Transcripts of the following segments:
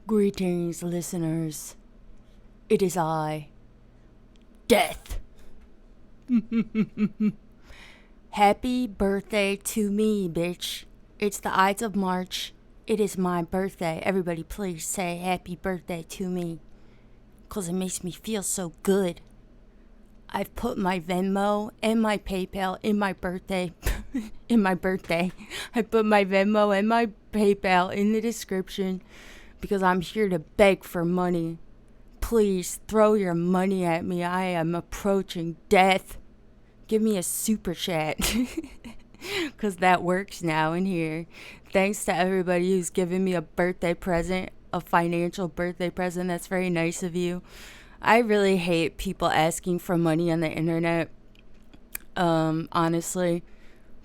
Greetings, listeners. It is I, Death. Happy birthday to me, bitch. It's the Ides of March. It is my birthday. Everybody, please say happy birthday to me. Because it makes me feel so good. I've put my Venmo and my PayPal in my birthday. I put my Venmo and my PayPal in the description because I'm here to beg for money. Please throw your money at me. I am approaching death. Give me a super chat. Because that works now in here. Thanks to everybody who's given me a birthday present, a financial birthday present. That's very nice of you. I really hate people asking for money on the internet, honestly.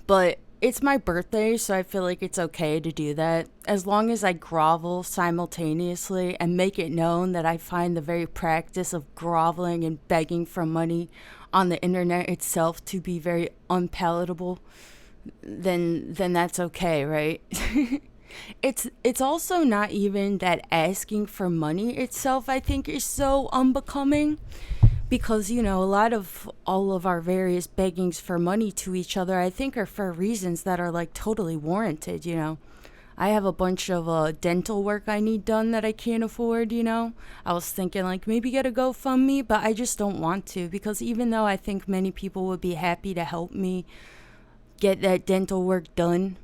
But it's my birthday, so I feel like it's okay to do that. As long as I grovel simultaneously and make it known that I find the very practice of groveling and begging for money on the internet itself to be very unpalatable, then that's okay, right? It's also not even that asking for money itself, I think, is so unbecoming because a lot of all of our various beggings for money to each other, I think, are for reasons that are like totally warranted. I have a bunch of dental work I need done that I can't afford. I was thinking like maybe get a GoFundMe, but I just don't want to, because even though I think many people would be happy to help me get that dental work done,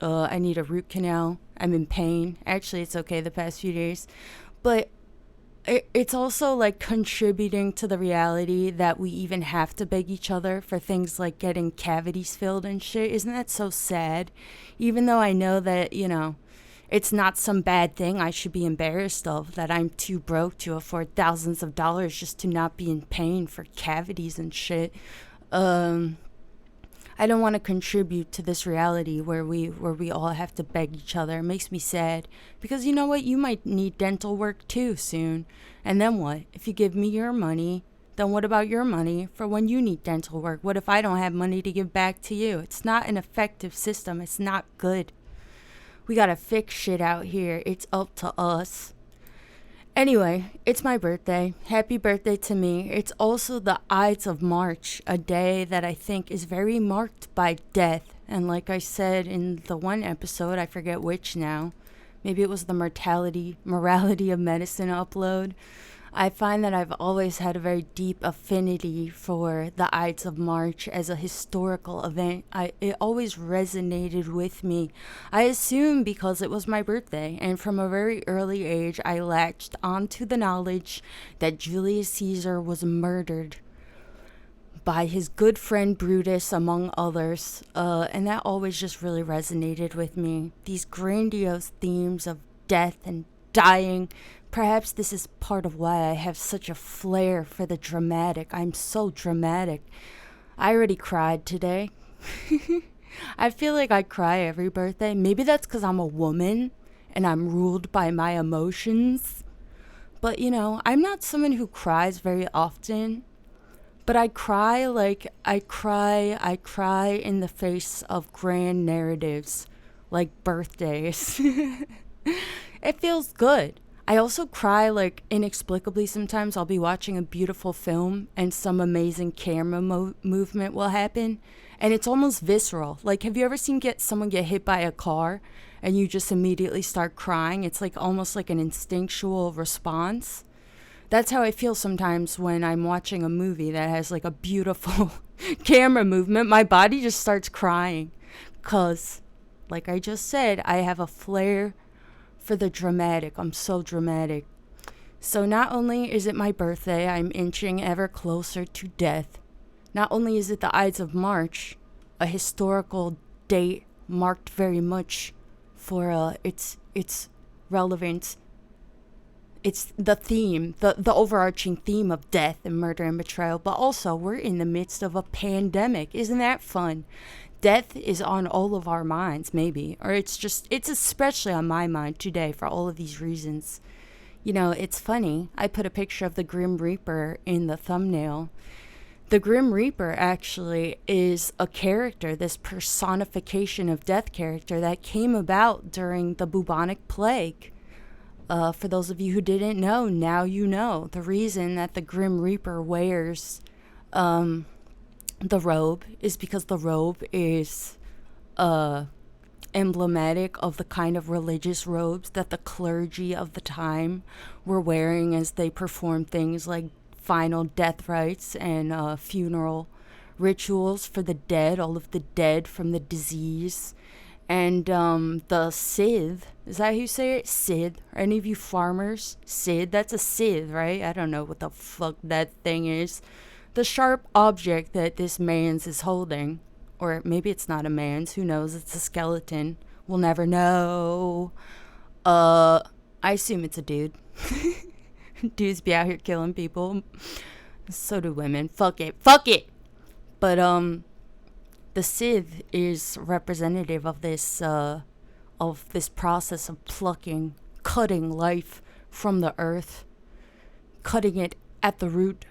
I need a root canal. I'm in pain. Actually, it's okay the past few days, but it's also like contributing to the reality that we even have to beg each other for things like getting cavities filled and shit. Isn't that so sad? Even though I know that, it's not some bad thing I should be embarrassed of, that I'm too broke to afford thousands of dollars just to not be in pain for cavities and shit. I don't want to contribute to this reality where we all have to beg each other. It makes me sad because you know what? You might need dental work too soon. And then what? If you give me your money, then what about your money for when you need dental work? What if I don't have money to give back to you? It's not an effective system. It's not good. We got to fix shit out here. It's up to us. Anyway, it's my birthday. Happy birthday to me. It's also the Ides of March, a day that I think is very marked by death. And like I said in the one episode, I forget which now, maybe it was the morality of medicine upload, I find that I've always had a very deep affinity for the Ides of March as a historical event. It always resonated with me. I assume because it was my birthday, and from a very early age, I latched onto the knowledge that Julius Caesar was murdered by his good friend Brutus, among others, and that always just really resonated with me. These grandiose themes of death and dying. Perhaps this is part of why I have such a flair for the dramatic. I'm so dramatic. I already cried today. I feel like I cry every birthday. Maybe that's because I'm a woman and I'm ruled by my emotions. But, I'm not someone who cries very often. But I cry in the face of grand narratives, like birthdays. It feels good. I also cry like inexplicably sometimes. I'll be watching a beautiful film and some amazing camera movement will happen. And it's almost visceral. Like, have you ever seen someone get hit by a car and you just immediately start crying? It's like almost like an instinctual response. That's how I feel sometimes when I'm watching a movie that has like a beautiful camera movement. My body just starts crying. Because, like I just said, I have a flair for the dramatic. I'm so dramatic. So not only is it my birthday, I'm inching ever closer to death. Not only is it the Ides of March, a historical date marked very much for its relevance. It's the theme, the overarching theme of death and murder and betrayal, but also we're in the midst of a pandemic. Isn't that fun? Death is on all of our minds, maybe. Or it's especially on my mind today for all of these reasons. It's funny. I put a picture of the Grim Reaper in the thumbnail. The Grim Reaper actually is a character, this personification of death character that came about during the bubonic plague. For those of you who didn't know, now you know. The reason that the Grim Reaper wears the robe is because the robe is emblematic of the kind of religious robes that the clergy of the time were wearing as they performed things like final death rites and funeral rituals for the dead, all of the dead from the disease. And the scythe, is that how you say it? Scythe. Are any of you farmers? Scythe? That's a scythe, right? I don't know what the fuck that thing is. The sharp object that this man's is holding. Or maybe it's not a man's. Who knows? It's a skeleton. We'll never know. I assume it's a dude. Dudes be out here killing people. So do women. Fuck it. Fuck it! But, the scythe is representative of this process of plucking, cutting life from the earth, cutting it at the root,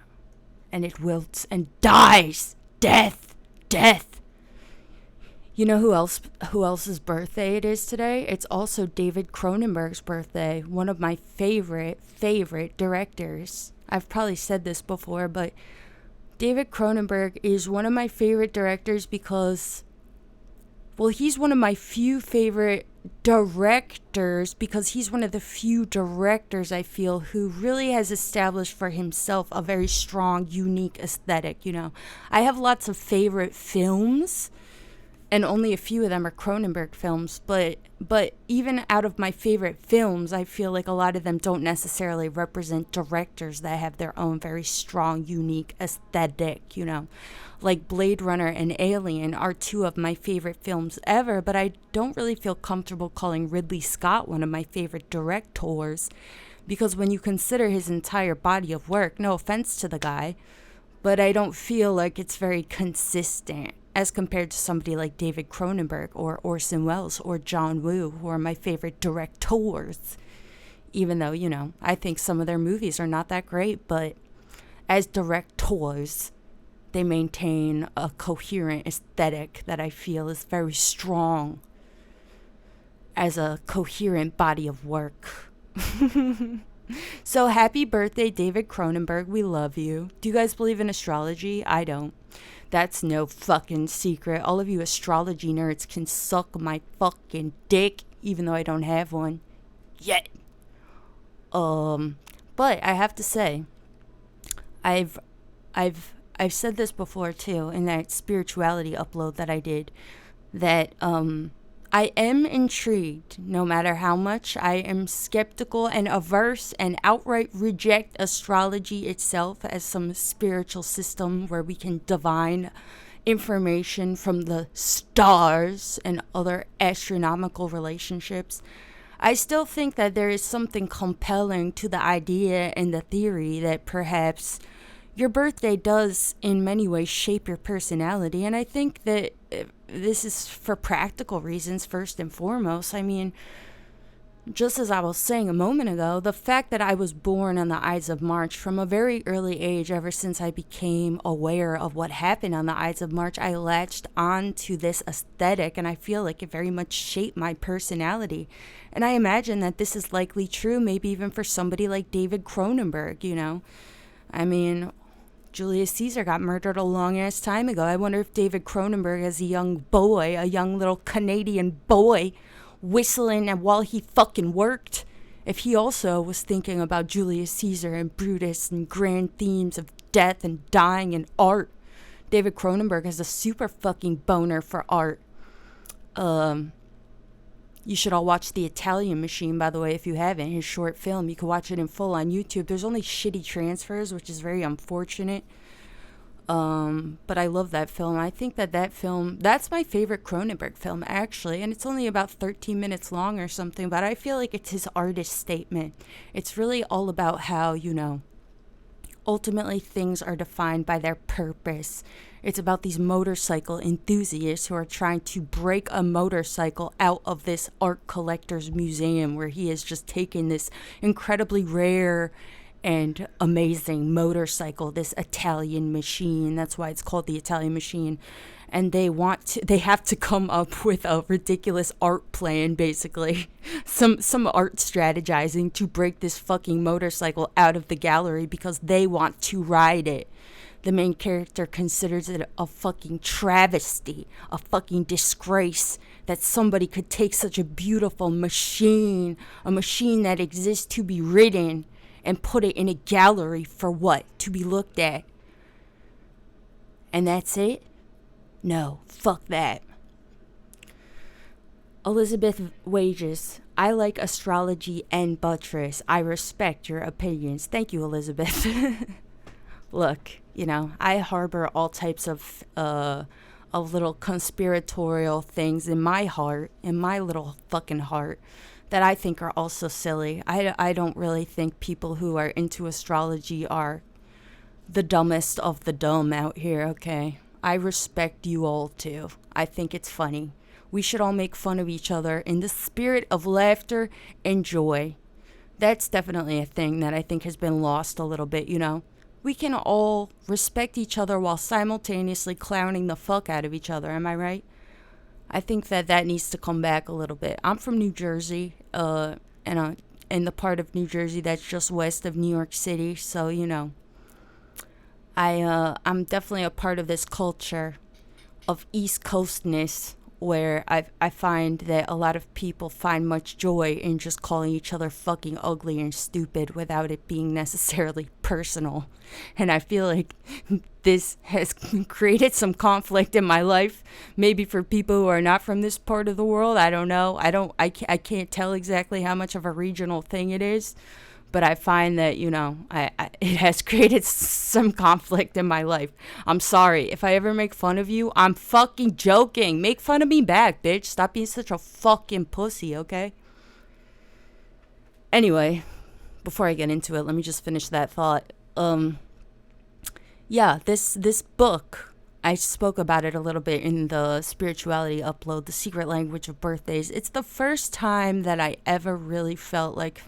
and it wilts and dies. Death. You know who else's birthday it is today? It's also David Cronenberg's birthday, one of my favorite directors. I've probably said this before, but David Cronenberg is one of my favorite directors because, well, he's one of my few favorite directors because he's one of the few directors I feel who really has established for himself a very strong, unique aesthetic, you know. I have lots of favorite films, and only a few of them are Cronenberg films, but even out of my favorite films, I feel like a lot of them don't necessarily represent directors that have their own very strong, unique aesthetic, you know. Like Blade Runner and Alien are two of my favorite films ever, but I don't really feel comfortable calling Ridley Scott one of my favorite directors, because when you consider his entire body of work, no offense to the guy, but I don't feel like it's very consistent as compared to somebody like David Cronenberg or Orson Welles or John Woo, who are my favorite directors. Even though, you know, I think some of their movies are not that great, but as directors, they maintain a coherent aesthetic that I feel is very strong as a coherent body of work. So happy birthday, David Cronenberg. We love you. Do you guys believe in astrology? I don't. That's no fucking secret. All of you astrology nerds can suck my fucking dick, even though I don't have one yet. But I have to say, I've said this before too in that spirituality upload that I did, that I am intrigued, no matter how much I am skeptical and averse and outright reject astrology itself as some spiritual system where we can divine information from the stars and other astronomical relationships. I still think that there is something compelling to the idea and the theory that perhaps your birthday does in many ways shape your personality. And I think that this is for practical reasons first and foremost. I mean, just as I was saying a moment ago, the fact that I was born on the Ides of March from a very early age, ever since I became aware of what happened on the Ides of March, I latched on to this aesthetic, and I feel like it very much shaped my personality. And I imagine that this is likely true, maybe even for somebody like David Cronenberg, you know. I mean, Julius Caesar got murdered a long-ass time ago. I wonder if David Cronenberg, as a young boy, a young little Canadian boy, whistling and while he fucking worked, if he also was thinking about Julius Caesar and Brutus and grand themes of death and dying and art. David Cronenberg has a super fucking boner for art. You should all watch The Italian Machine, by the way, if you haven't. His short film. You can watch it in full on YouTube. There's only shitty transfers, which is very unfortunate. But I love that film. I think that film, that's my favorite Cronenberg film, actually. And it's only about 13 minutes long or something. But I feel like it's his artist statement. It's really all about how, you know, ultimately things are defined by their purpose. It's about these motorcycle enthusiasts who are trying to break a motorcycle out of this art collector's museum where he has just taken this incredibly rare and amazing motorcycle, this Italian machine. That's why it's called the Italian machine. And they have to come up with a ridiculous art plan, basically. Some art strategizing to break this fucking motorcycle out of the gallery because they want to ride it. The main character considers it a fucking travesty, a fucking disgrace that somebody could take such a beautiful machine, a machine that exists to be ridden, and put it in a gallery for what? To be looked at. And that's it? No, fuck that. Elizabeth Wages. I like astrology and buttress. I respect your opinions. Thank you, Elizabeth. Look, I harbor all types of little conspiratorial things in my heart, in my little fucking heart, that I think are also silly. I don't really think people who are into astrology are the dumbest of the dumb out here, okay? I respect you all too. I think it's funny. We should all make fun of each other in the spirit of laughter and joy. That's definitely a thing that I think has been lost a little bit, We can all respect each other while simultaneously clowning the fuck out of each other, am I right? I think that needs to come back a little bit. I'm from New Jersey, and in the part of New Jersey that's just west of New York City, so, I'm definitely a part of this culture of East Coastness where I find that a lot of people find much joy in just calling each other fucking ugly and stupid without it being necessarily personal. And I feel like this has created some conflict in my life, maybe for people who are not from this part of the world. I don't know. I can't tell exactly how much of a regional thing it is. But I find that, it has created some conflict in my life. I'm sorry. If I ever make fun of you, I'm fucking joking. Make fun of me back, bitch. Stop being such a fucking pussy, okay? Anyway, before I get into it, let me just finish that thought. This book, I spoke about it a little bit in the spirituality upload, The Secret Language of Birthdays. It's the first time that I ever really felt like,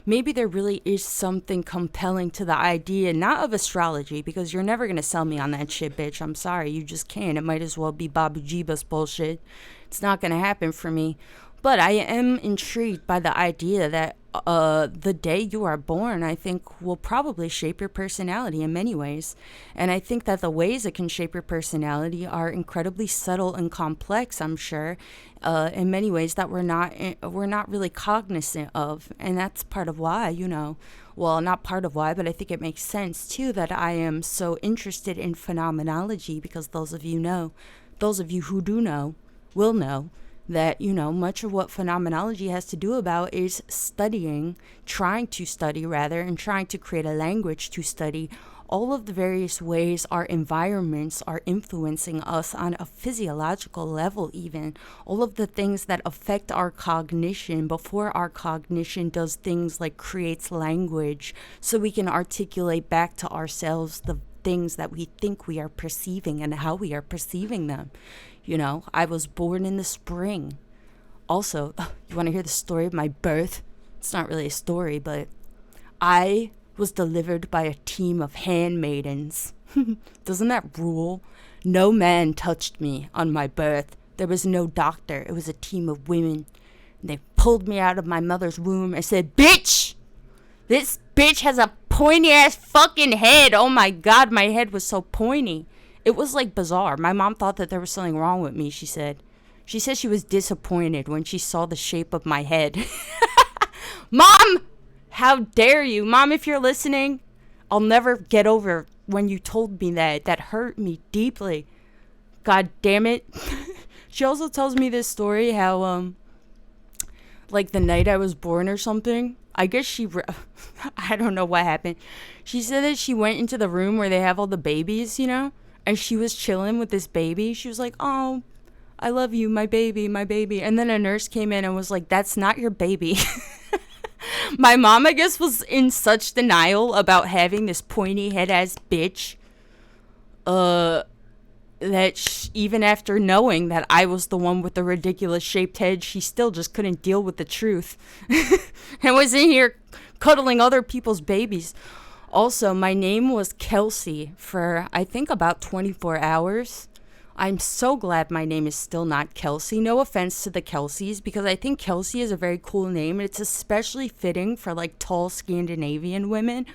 maybe there really is something compelling to the idea, not of astrology, because you're never going to sell me on that shit, bitch. I'm sorry, you just can't. It might as well be Babu Jiba's bullshit. It's not going to happen for me. But I am intrigued by the idea that the day you are born, I think, will probably shape your personality in many ways. And I think that the ways it can shape your personality are incredibly subtle and complex, I'm sure, in many ways that we're not really cognizant of. And that's part of why, well, not part of why, but I think it makes sense, too, that I am so interested in phenomenology, because those of you who do know, will know, that, much of what phenomenology has to do about is trying to study, and trying to create a language to study all of the various ways our environments are influencing us on a physiological level even. All of the things that affect our cognition before our cognition does things like creates language so we can articulate back to ourselves the things that we think we are perceiving and how we are perceiving them. I was born in the spring. Also, you want to hear the story of my birth? It's not really a story, but I was delivered by a team of handmaidens. Doesn't that rule? No man touched me on my birth. There was no doctor. It was a team of women. And they pulled me out of my mother's womb and said, "Bitch! This bitch has a pointy-ass fucking head." Oh my God, my head was so pointy. It was like bizarre. My mom thought that there was something wrong with me, she said. She said she was disappointed when she saw the shape of my head. Mom! How dare you? Mom, if you're listening, I'll never get over when you told me that. That hurt me deeply. God damn it. She also tells me this story how, like the night I was born or something, I guess I don't know what happened. She said that she went into the room where they have all the babies, and she was chilling with this baby. She was like, "Oh, I love you, my baby, my baby." And then a nurse came in and was like, "That's not your baby." My mom, I guess, was in such denial about having this pointy head-ass bitch, that even after knowing that I was the one with the ridiculous shaped head, she still just couldn't deal with the truth. And was in here cuddling other people's babies. Also, my name was Kelsey for, I think, about 24 hours. I'm so glad my name is still not Kelsey. No offense to the Kelseys, because I think Kelsey is a very cool name. It's especially fitting for like tall Scandinavian women,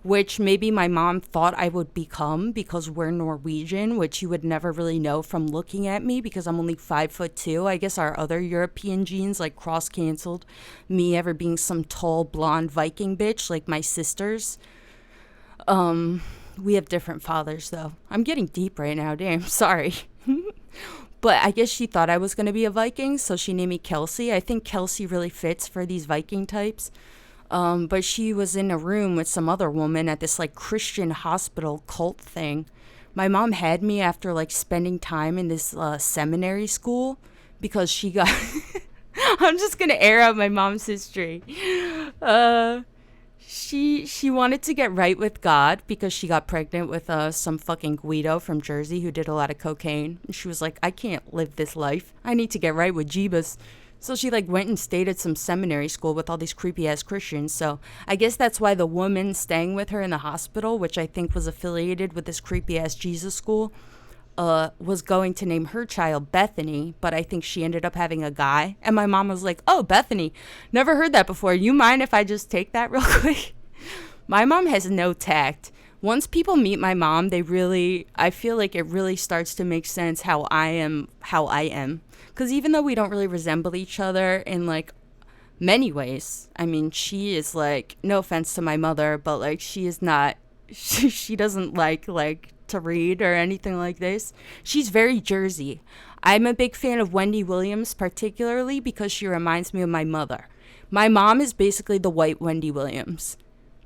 which maybe my mom thought I would become because we're Norwegian, which you would never really know from looking at me because I'm only 5'2". I guess our other European genes like cross canceled me ever being some tall blonde Viking bitch like my sisters. We have different fathers though. I'm getting deep right now, damn, sorry. But I guess she thought I was going to be a Viking, so she named me Kelsey. I think Kelsey really fits for these Viking types. But she was in a room with some other woman at this like Christian hospital cult thing. My mom had me after like spending time in this seminary school because she got I'm just going to air out my mom's history. She wanted to get right with God because she got pregnant with some fucking Guido from Jersey who did a lot of cocaine. And she was like, I can't live this life. I need to get right with Jeebus. So she like went and stayed at some seminary school with all these creepy ass Christians. So I guess that's why the woman staying with her in the hospital, which I think was affiliated with this creepy ass Jesus school, was going to name her child Bethany, but I think she ended up having a guy. And my mom was like, oh, Bethany, never heard that before. You mind if I just take that real quick? My mom has no tact. Once people meet my mom, I feel like it really starts to make sense how I am. Because even though we don't really resemble each other in like many ways, I mean, she is like, no offense to my mother, but like she is not, she doesn't like to read or anything like this. She's very Jersey. I'm a big fan of Wendy Williams, particularly because she reminds me of my mother. My mom is basically the white Wendy Williams.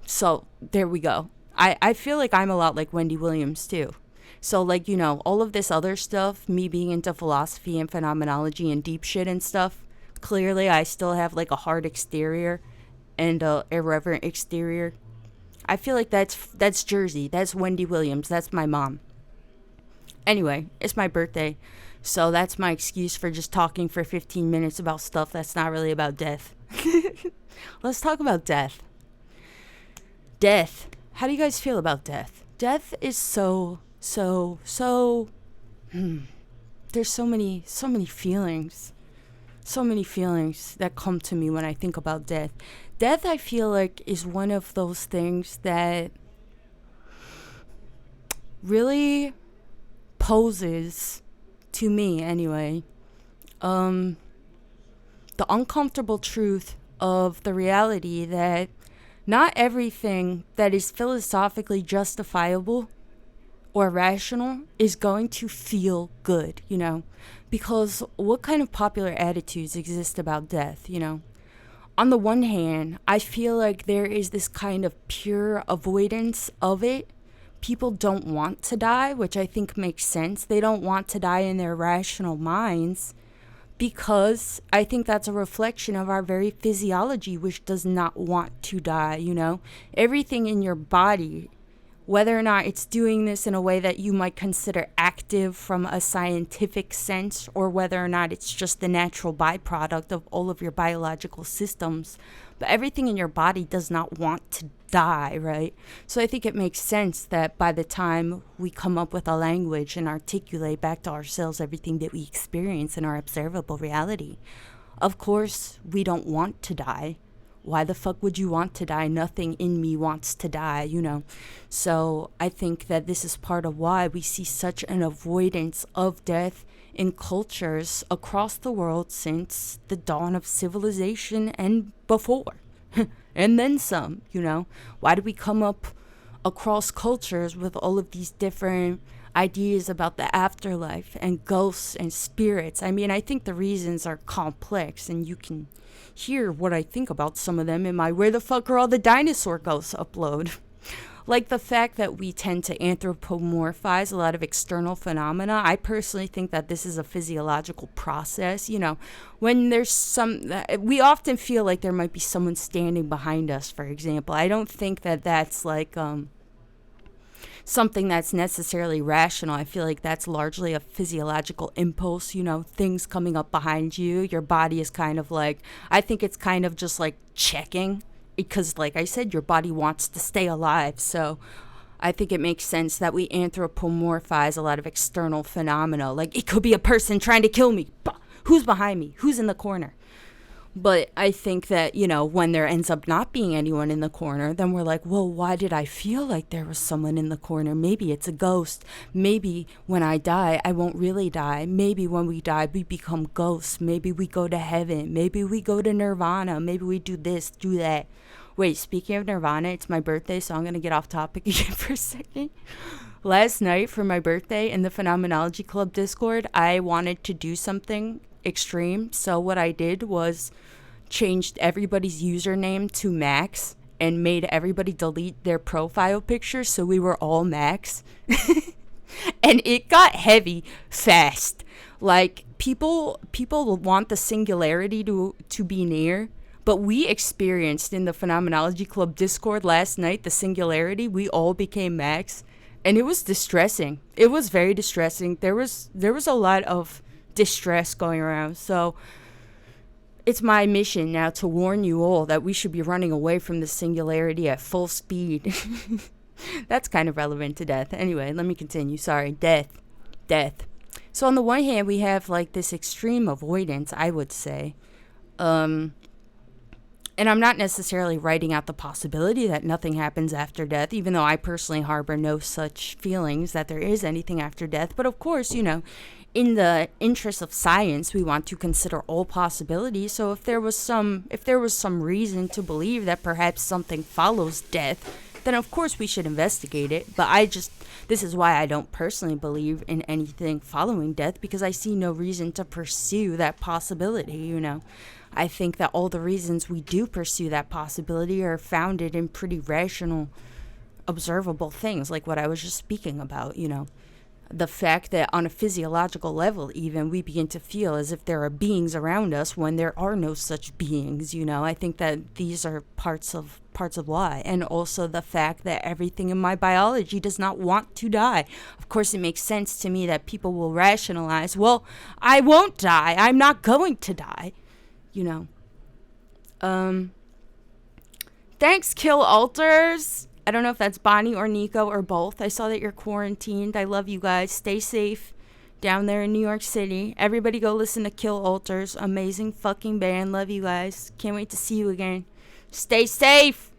So there we go. I feel like I'm a lot like Wendy Williams too. So like, you know, all of this other stuff, me being into philosophy and phenomenology and deep shit and stuff, clearly I still have like a hard exterior and a irreverent exterior. I feel like that's Jersey. That's Wendy Williams. That's my mom. Anyway, it's my birthday. So that's my excuse for just talking for 15 minutes about stuff that's not really about death. Let's talk about death. Death. How do you guys feel about death? Death is so there's so many feelings. So many feelings that come to me when I think about death. Death, I feel like, is one of those things that really poses, to me anyway, the uncomfortable truth of the reality that not everything that is philosophically justifiable or rational is going to feel good, you know? Because what kind of popular attitudes exist about death, you know? On the one hand, I feel like there is this kind of pure avoidance of it. People don't want to die, which I think makes sense. They don't want to die in their rational minds because I think that's a reflection of our very physiology, which does not want to die, you know? Everything in your body, whether or not it's doing this in a way that you might consider active from a scientific sense, or whether or not it's just the natural byproduct of all of your biological systems, but everything in your body does not want to die, right? So I think it makes sense that by the time we come up with a language and articulate back to ourselves everything that we experience in our observable reality, of course, we don't want to die. Why the fuck would you want to die? Nothing in me wants to die, you know? So I think that this is part of why we see such an avoidance of death in cultures across the world since the dawn of civilization and before. And then some, you know? Why do we come up across cultures with all of these different ideas about the afterlife and ghosts and spirits? I mean, I think the reasons are complex, and you can hear what I think about some of them in my Where the Fuck Are All the Dinosaur Ghosts upload. Like the fact that we tend to anthropomorphize a lot of external phenomena. I personally think that this is a physiological process. You know, when there's we often feel like there might be someone standing behind us, for example. I don't think that that's like something that's necessarily rational. I feel like that's largely a physiological impulse, you know, things coming up behind you. Your body is kind of like, I think it's kind of just like checking because like I said, your body wants to stay alive. So I think it makes sense that we anthropomorphize a lot of external phenomena. Like, it could be a person trying to kill me. Who's behind me? Who's in the corner? But I think that, when there ends up not being anyone in the corner, then we're like, well, why did I feel like there was someone in the corner? Maybe it's a ghost. Maybe when I die, I won't really die. Maybe when we die, we become ghosts. Maybe we go to heaven. Maybe we go to nirvana. Maybe we do this, do that. Wait, speaking of nirvana, it's my birthday, so I'm going to get off topic again for a second. Last night for my birthday in the Phenomenology Club Discord, I wanted to do something extreme. So what I did was changed everybody's username to Max and made everybody delete their profile picture so we were all Max. And it got heavy fast. Like, people want the singularity to be near, but we experienced in the Phenomenology Club Discord last night the singularity. We all became Max, and it was distressing. It was very distressing. There was a lot of distress going around. So it's my mission now to warn you all that we should be running away from the singularity at full speed. That's kind of relevant to death. Anyway, let me continue. Sorry. Death. So on the one hand, we have like this extreme avoidance, I would say. And I'm not necessarily writing out the possibility that nothing happens after death, even though I personally harbor no such feelings that there is anything after death. But of course, in the interest of science, we want to consider all possibilities. So if there was some reason to believe that perhaps something follows death, then of course we should investigate it. But this is why I don't personally believe in anything following death, because I see no reason to pursue that possibility, I think that all the reasons we do pursue that possibility are founded in pretty rational, observable things, like what I was just speaking about, The fact that on a physiological level, even, we begin to feel as if there are beings around us when there are no such beings, I think that these are parts of why. And also the fact that everything in my biology does not want to die. Of course, it makes sense to me that people will rationalize, well, I won't die. I'm not going to die. Thanks, Kill Alters. I don't know if that's Bonnie or Nico or both. I saw that you're quarantined. I love you guys. Stay safe down there in New York City. Everybody go listen to Kill Alters. Amazing fucking band. Love you guys. Can't wait to see you again. Stay safe.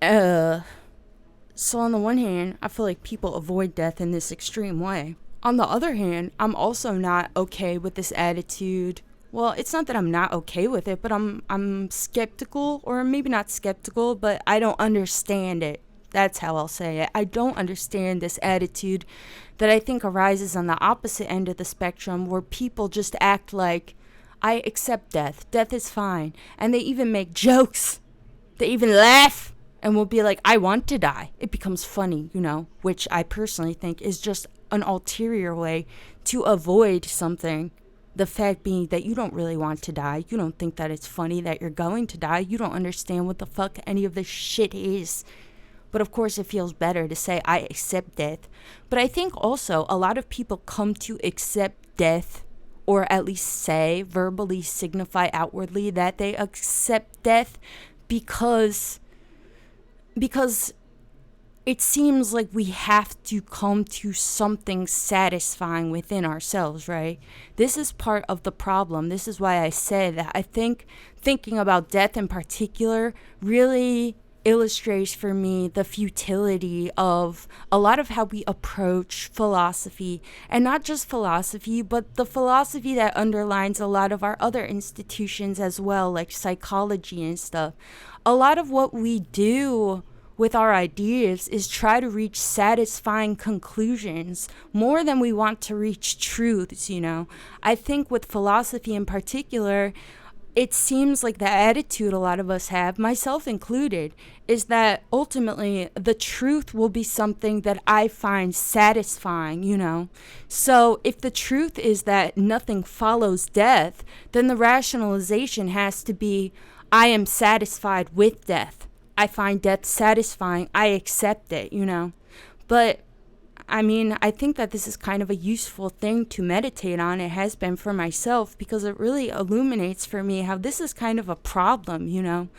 So on the one hand, I feel like people avoid death in this extreme way. On the other hand, I'm also not okay with this attitude. Well, it's not that I'm not okay with it, but I'm skeptical, or maybe not skeptical, but I don't understand it. That's how I'll say it. I don't understand this attitude that I think arises on the opposite end of the spectrum, where people just act like, I accept death. Death is fine. And they even make jokes. They even laugh and will be like, I want to die. It becomes funny, which I personally think is just an ulterior way to avoid something. The fact being that you don't really want to die. You don't think that it's funny that you're going to die. You don't understand what the fuck any of this shit is. But of course, it feels better to say, I accept death. But I think also a lot of people come to accept death, or at least say, verbally signify outwardly that they accept death because it seems like we have to come to something satisfying within ourselves, right? This is part of the problem. This is why I say that I think thinking about death in particular really illustrates for me the futility of a lot of how we approach philosophy, and not just philosophy, but the philosophy that underlines a lot of our other institutions as well, like psychology and stuff. A lot of what we do with our ideas is try to reach satisfying conclusions more than we want to reach truths, I think with philosophy in particular, it seems like the attitude a lot of us have, myself included, is that ultimately the truth will be something that I find satisfying, So if the truth is that nothing follows death, then the rationalization has to be, I am satisfied with death. I find death satisfying. I accept it, But I mean, I think that this is kind of a useful thing to meditate on. It has been for myself because it really illuminates for me how this is kind of a problem, you know.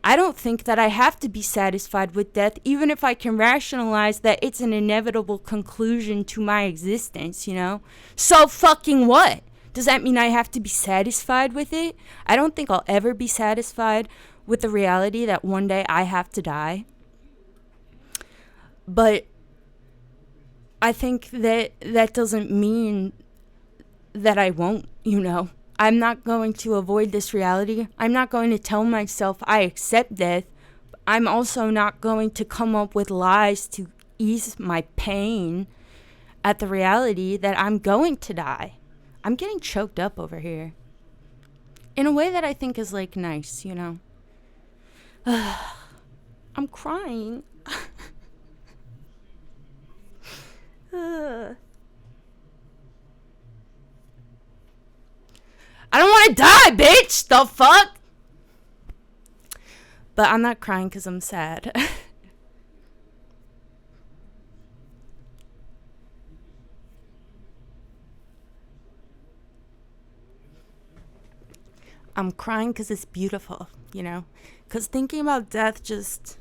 I don't think that I have to be satisfied with death, even if I can rationalize that it's an inevitable conclusion to my existence, you know. So fucking what? Does that mean I have to be satisfied with it? I don't think I'll ever be satisfied with the reality that one day I have to die. But I think that that doesn't mean that I won't, you know. I'm not going to avoid this reality. I'm not going to tell myself I accept death. I'm also not going to come up with lies to ease my pain at the reality that I'm going to die. I'm getting choked up over here. In a way that I think is like nice, you know. I'm crying. I don't want to die, bitch! The fuck? But I'm not crying because I'm sad. I'm crying because it's beautiful, you know? Because thinking about death just...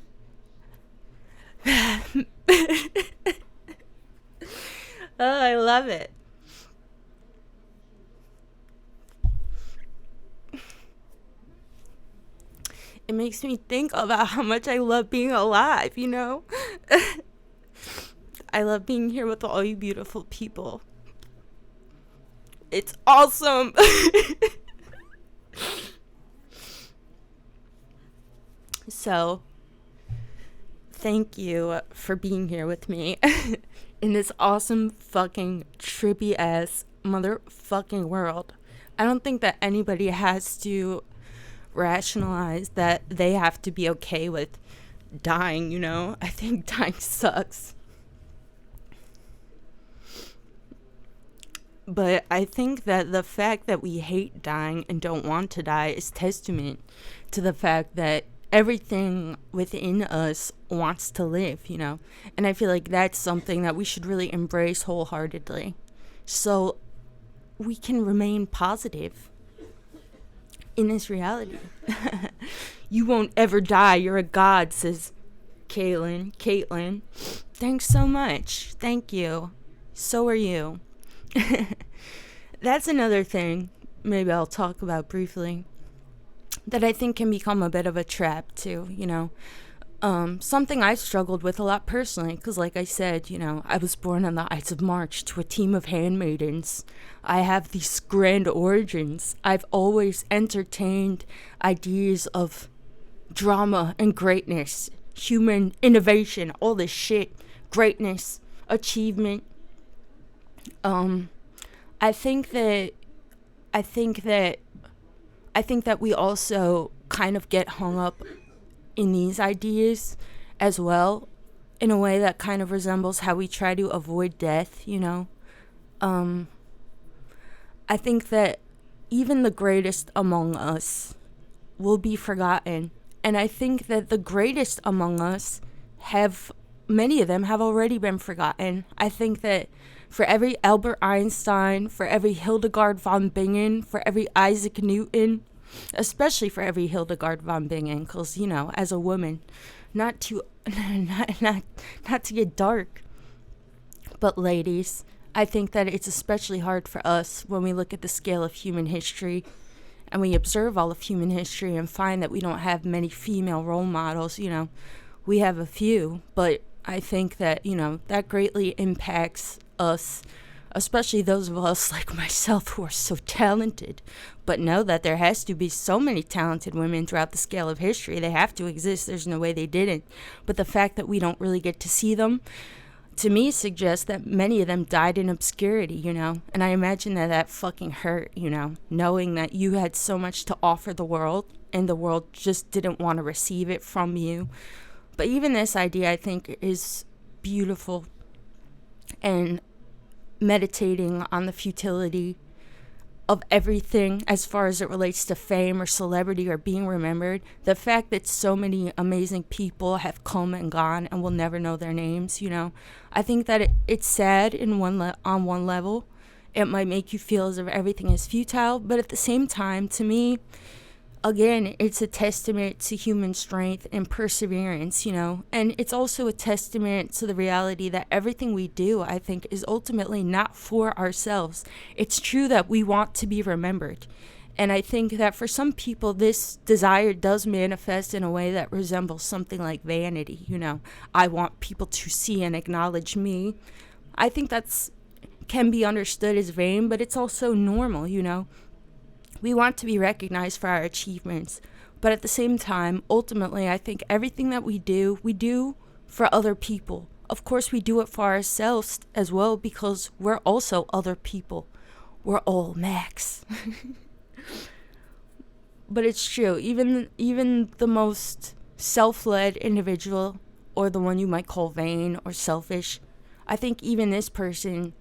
Oh, I love it. It makes me think about how much I love being alive, you know? I love being here with all you beautiful people. It's awesome. So, thank you for being here with me in this awesome fucking trippy ass motherfucking world. I don't think that anybody has to rationalize that they have to be okay with dying, you know? I think dying sucks. But I think that the fact that we hate dying and don't want to die is testament to the fact that everything within us wants to live, you know? And I feel like that's something that we should really embrace wholeheartedly. So we can remain positive in this reality. You won't ever die. You're a god, says Caitlin. Thanks so much. Thank you. So are you. That's another thing maybe I'll talk about briefly that I think can become a bit of a trap too, you know. Something I struggled with a lot personally, because like I said, you know, I was born on the Ides of March to a team of handmaidens. I have these grand origins. I've always entertained ideas of drama and greatness, human innovation, all this shit, greatness, achievement. I think that we also kind of get hung up in these ideas as well, in a way that kind of resembles how we try to avoid death, you know. I think that even the greatest among us will be forgotten, and I think that the greatest among us many of them have already been forgotten. I think that for every Albert Einstein, for every Hildegard von Bingen, for every Isaac Newton, especially for every Hildegard von Bingen, because, you know, as a woman, not to get dark, but ladies, I think that it's especially hard for us when we look at the scale of human history and we observe all of human history and find that we don't have many female role models. You know, we have a few, but I think that, you know, that greatly impacts us, especially those of us like myself who are so talented, but know that there has to be so many talented women throughout the scale of history. They have to exist. There's no way they didn't. But the fact that we don't really get to see them, to me, suggests that many of them died in obscurity, you know? And I imagine that fucking hurt, you know, knowing that you had so much to offer the world and the world just didn't want to receive it from you. But even this idea, I think, is beautiful. And meditating on the futility of everything as far as it relates to fame or celebrity or being remembered. The fact that so many amazing people have come and gone and we'll never know their names, I think that it's sad on one level. It might make you feel as if everything is futile, but at the same time, to me, again, it's a testament to human strength and perseverance, and it's also a testament to the reality that everything we do, I think, is ultimately not for ourselves. It's true that we want to be remembered. And I think that for some people, this desire does manifest in a way that resembles something like vanity. I want people to see and acknowledge me. I think that's can be understood as vain, but it's also normal, We want to be recognized for our achievements, but at the same time, ultimately, I think everything that we do for other people. Of course, we do it for ourselves as well because we're also other people. We're all Max. But it's true. Even the most self-led individual, or the one you might call vain or selfish, I think even this person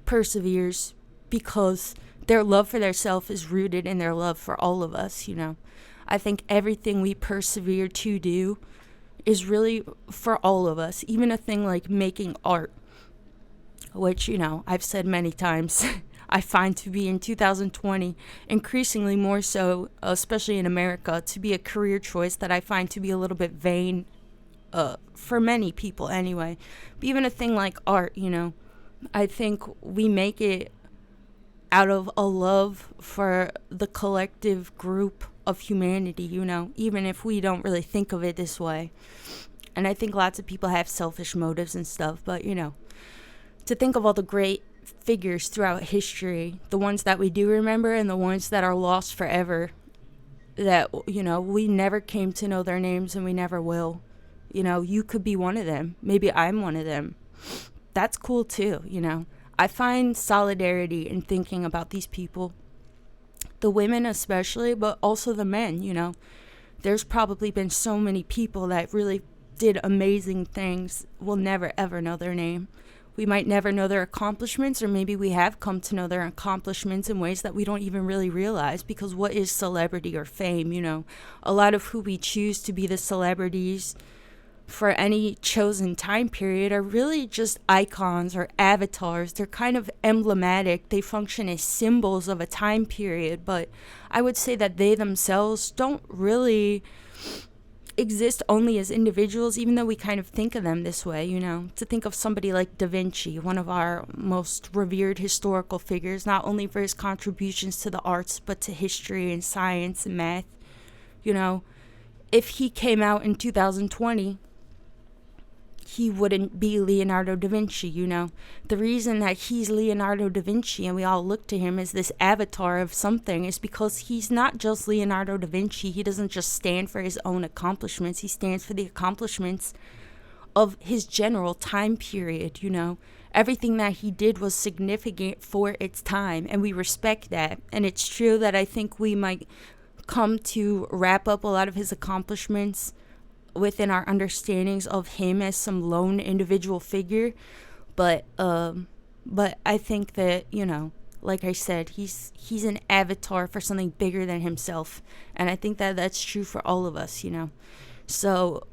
perseveres because their love for their self is rooted in their love for all of us, I think everything we persevere to do is really for all of us. Even a thing like making art, which, I've said many times, I find to be in 2020, increasingly more so, especially in America, to be a career choice that I find to be a little bit vain, for many people anyway. But even a thing like art, I think we make it out of a love for the collective group of humanity, even if we don't really think of it this way. And I think lots of people have selfish motives and stuff, but, to think of all the great figures throughout history, the ones that we do remember and the ones that are lost forever, that, we never came to know their names and we never will. You could be one of them. Maybe I'm one of them. That's cool too, I find solidarity in thinking about these people, the women especially, but also the men, There's probably been so many people that really did amazing things. We'll never ever know their name. We might never know their accomplishments, or maybe we have come to know their accomplishments in ways that we don't even really realize, because what is celebrity or fame, A lot of who we choose to be the celebrities for any chosen time period are really just icons or avatars. They're kind of emblematic. They function as symbols of a time period, but I would say that they themselves don't really exist only as individuals, even though we kind of think of them this way, To think of somebody like Da Vinci, one of our most revered historical figures, not only for his contributions to the arts, but to history and science and math, If he came out in 2020, he wouldn't be Leonardo da Vinci, The reason that he's Leonardo da Vinci and we all look to him as this avatar of something is because he's not just Leonardo da Vinci. He doesn't just stand for his own accomplishments. He stands for the accomplishments of his general time period, Everything that he did was significant for its time, and we respect that. And it's true that I think we might come to wrap up a lot of his accomplishments within our understandings of him as some lone individual figure, but I think that, like I said, he's an avatar for something bigger than himself, and I think that that's true for all of us, So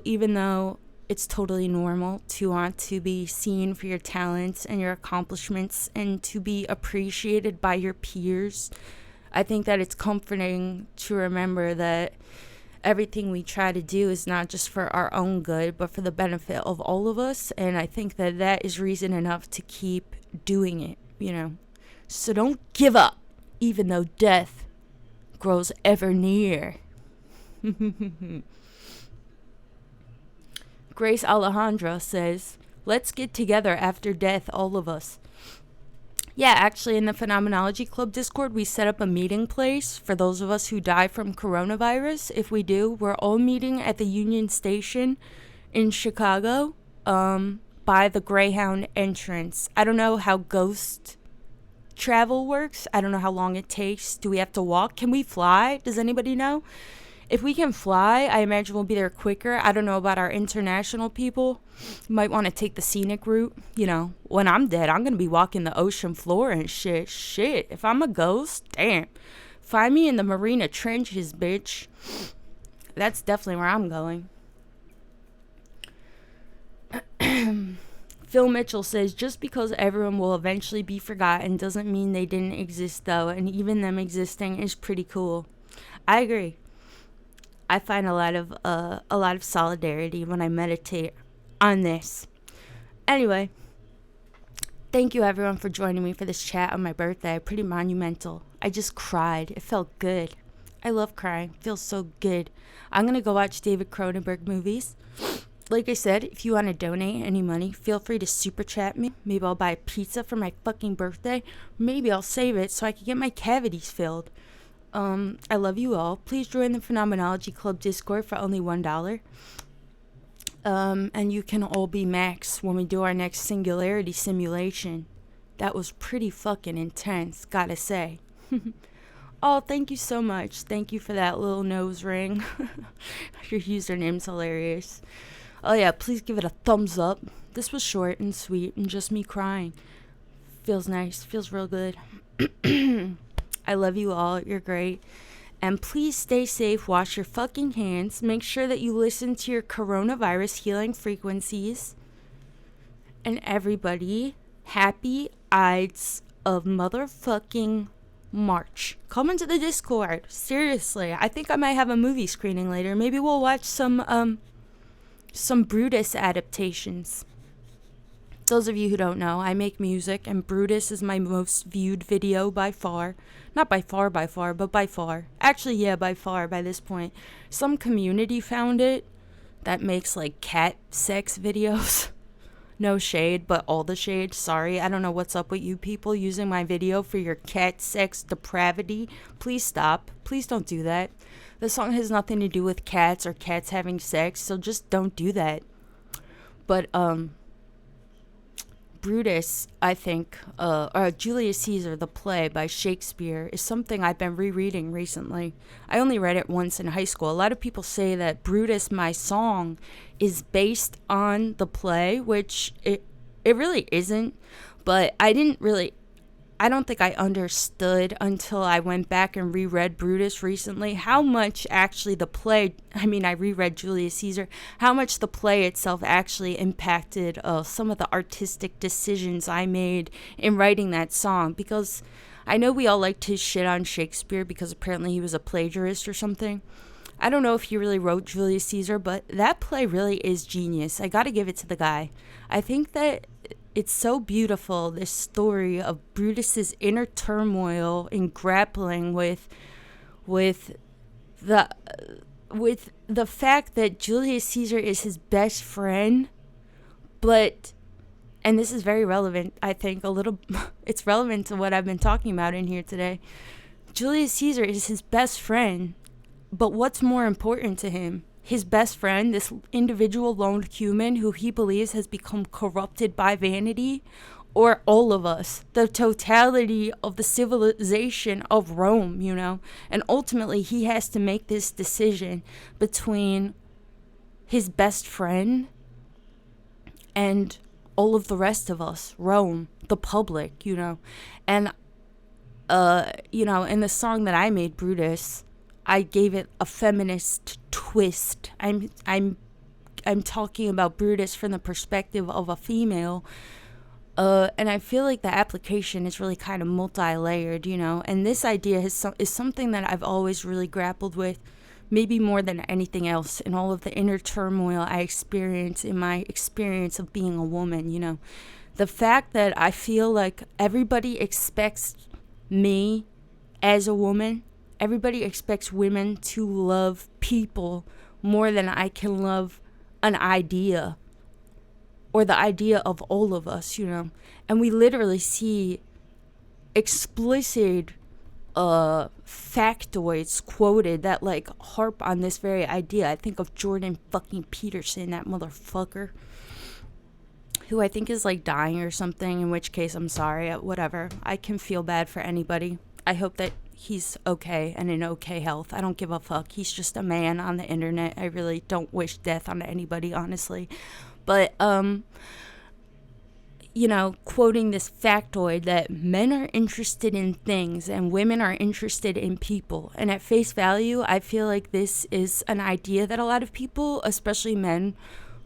even though it's totally normal to want to be seen for your talents and your accomplishments and to be appreciated by your peers, I think that it's comforting to remember that everything we try to do is not just for our own good, but for the benefit of all of us. And I think that that is reason enough to keep doing it, So don't give up, even though death grows ever near. Grace Alejandra says, let's get together after death, all of us. Yeah, actually, in the Phenomenology Club Discord, we set up a meeting place for those of us who die from coronavirus. If we do, we're all meeting at the Union Station in Chicago, by the Greyhound entrance. I don't know how ghost travel works. I don't know how long it takes. Do we have to walk? Can we fly? Does anybody know? If we can fly, I imagine we'll be there quicker. I don't know about our international people. You might want to take the scenic route. You know, when I'm dead, I'm going to be walking the ocean floor and shit. Shit. If I'm a ghost, damn. Find me in the Marina Trenches, bitch. That's definitely where I'm going. Phil Mitchell says, just because everyone will eventually be forgotten doesn't mean they didn't exist, though, and even them existing is pretty cool. I agree. I find a lot of solidarity when I meditate on this. Anyway, thank you everyone for joining me for this chat on my birthday. Pretty monumental. I just cried. It felt good. I love crying. It feels so good. I'm gonna go watch David Cronenberg movies. Like I said, if you want to donate any money, feel free to super chat me. Maybe I'll buy a pizza for my fucking birthday. Maybe I'll save it so I can get my cavities filled. I love you all. Please join the Phenomenology Club Discord for only $1. And you can all be Max when we do our next singularity simulation. That was pretty fucking intense, gotta say. Oh, thank you so much. Thank you for that little nose ring. Your username's hilarious. Oh yeah, please give it a thumbs up. This was short and sweet and just me crying. Feels nice. Feels real good. I love you all. You're great. And please stay safe. Wash your fucking hands. Make sure that you listen to your coronavirus healing frequencies. And everybody, happy Ides of motherfucking March. Come into the Discord. Seriously. I think I might have a movie screening later. Maybe we'll watch some Brutus adaptations. Those of you who don't know, I make music, and Brutus is my most viewed video by far. Not by far, but by far. Actually, yeah, by far, by this point. Some community found it that makes, like, cat sex videos. No shade, but all the shade. Sorry, I don't know what's up with you people using my video for your cat sex depravity. Please stop. Please don't do that. The song has nothing to do with cats or cats having sex, so just don't do that. But, Brutus, I think, or Julius Caesar, the play by Shakespeare, is something I've been rereading recently. I only read it once in high school. A lot of people say that Brutus, my song, is based on the play, which it really isn't. But I don't think I understood until I went back and reread Brutus recently how much actually the play, I reread Julius Caesar, how much the play itself actually impacted some of the artistic decisions I made in writing that song. Because I know we all like to shit on Shakespeare because apparently he was a plagiarist or something. I don't know if he really wrote Julius Caesar, but that play really is genius. I gotta give it to the guy. I think that it's so beautiful, this story of Brutus's inner turmoil in grappling with the fact that Julius Caesar is his best friend, but, and this is very relevant, I think, it's relevant to what I've been talking about in here today. Julius Caesar is his best friend, but what's more important to him? His best friend, this individual lone human who he believes has become corrupted by vanity, or all of us, the totality of the civilization of Rome, you know? And ultimately, he has to make this decision between his best friend and all of the rest of us, Rome, the public, you know? And, in the song that I made, Brutus, I gave it a feminist twist. I'm talking about Brutus from the perspective of a female, and I feel like the application is really kind of multi-layered, you know. And this idea is something that I've always really grappled with, maybe more than anything else, in all of the inner turmoil I experience in my experience of being a woman, you know. The fact that I feel like everybody expects me as a woman. Everybody expects women to love people more than I can love an idea, or the idea of all of us, you know. And we literally see explicit factoids quoted that, like, harp on this very idea. I think of Jordan fucking Peterson, that motherfucker, who I think is, like, dying or something, in which case I'm sorry, whatever. I can feel bad for anybody. I hope that he's okay and in okay health. I don't give a fuck. He's just a man on the internet. I really don't wish death on anybody, honestly. But quoting this factoid that men are interested in things and women are interested in people. And at face value, I feel like this is an idea that a lot of people, especially men,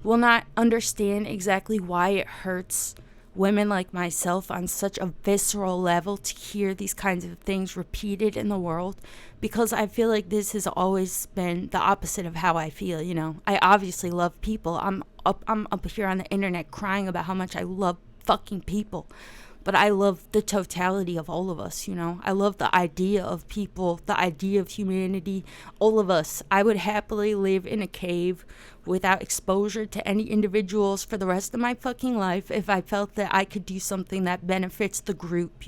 will not understand exactly why it hurts women like myself on such a visceral level to hear these kinds of things repeated in the world, because I feel like this has always been the opposite of how I feel. I obviously love people. I'm up here on the internet crying about how much I love fucking people, but I love the totality of all of us. I love the idea of people, the idea of humanity, all of us. I would happily live in a cave without exposure to any individuals for the rest of my fucking life if I felt that I could do something that benefits the group.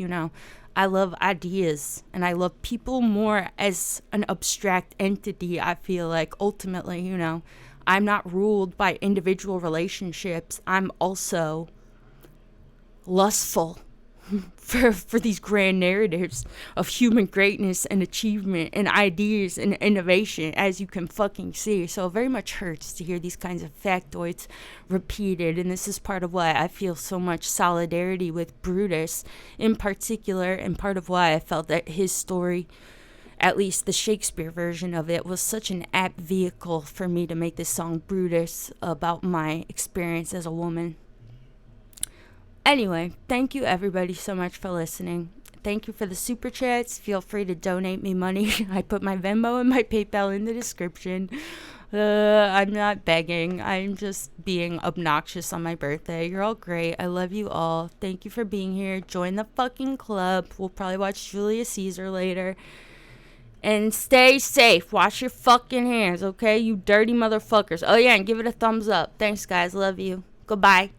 I love ideas, and I love people more as an abstract entity. I feel like ultimately, I'm not ruled by individual relationships. I'm also lustful for these grand narratives of human greatness and achievement and ideas and innovation, as you can fucking see. So it very much hurts to hear these kinds of factoids repeated, and this is part of why I feel so much solidarity with Brutus in particular, and part of why I felt that his story, at least the Shakespeare version of it, was such an apt vehicle for me to make this song Brutus about my experience as a woman. Anyway, thank you everybody so much for listening. Thank you for the super chats. Feel free to donate me money. I put my Venmo and my PayPal in the description. I'm not begging. I'm just being obnoxious on my birthday. You're all great. I love you all. Thank you for being here. Join the fucking club. We'll probably watch Julius Caesar later. And stay safe. Wash your fucking hands, okay? You dirty motherfuckers. Oh yeah, and give it a thumbs up. Thanks, guys. Love you. Goodbye.